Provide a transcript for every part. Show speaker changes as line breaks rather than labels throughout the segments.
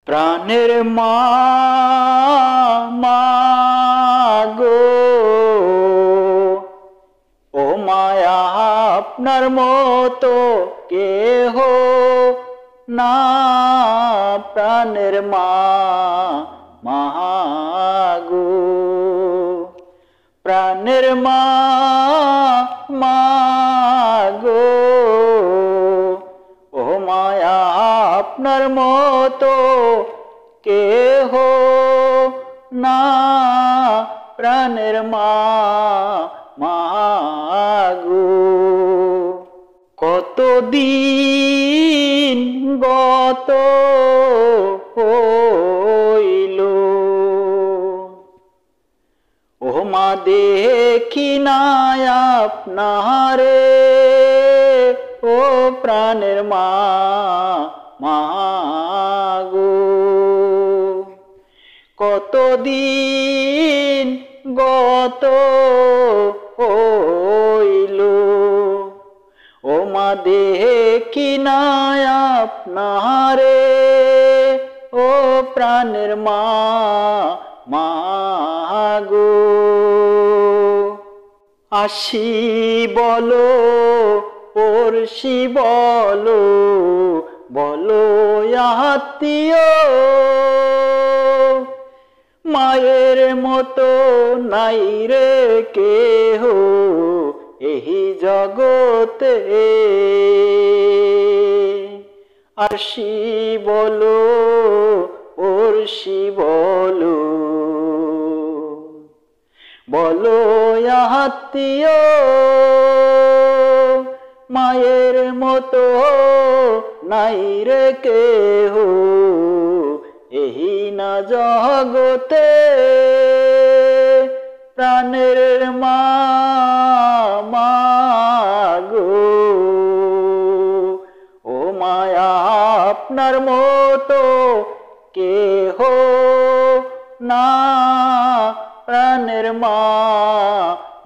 প্রাণের মা, মা গো, ও মায়া আপনার মতো কেহ না। প্রাণের মা, মা গো, প্রাণের মা, মা গো, ও মায়া আপনার মতো কেহ না। প্রাণের মা, মা গো, কতদিন গত হইল, ও মা দেখি না আপনারে। ও প্রাণের মা, মা গো, কতদিন গত হইল, ও মা দেখি না আপনারে। ও প্রাণের মা, মা গো, আসি বলো, পড়শি বলো, বলো আত্মীয়, মায়ের মতো নাই রে কেহ এই জগতে। আসি বলো, পড়শি বলো, বলো আত্মীয়, মায়ের মতো নাই রে কেহ এই না জগতে। প্রাণের মা, মা গো, ও মায়া আপনার মতো কেহ না। প্রাণের মা,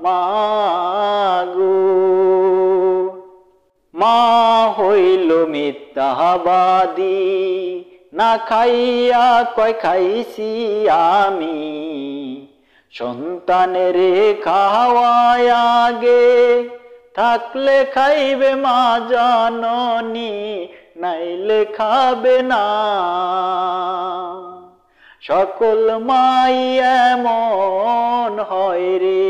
মা গো, মা হইল মিথ্যাবাদী, না খাইয়া কয় খাইছি আমি। সন্তানের খাওয়ায় আগে, থাকলে খাইবে মা জননী, নাইলে খাবে না। সকল মাই এমন হয় রে,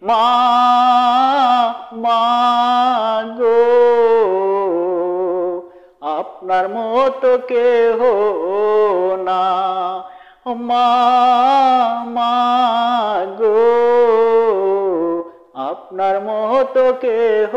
মা, মা গো, আপনার মতো কেহ না। মা, মা গো, আপনার মতো কেহ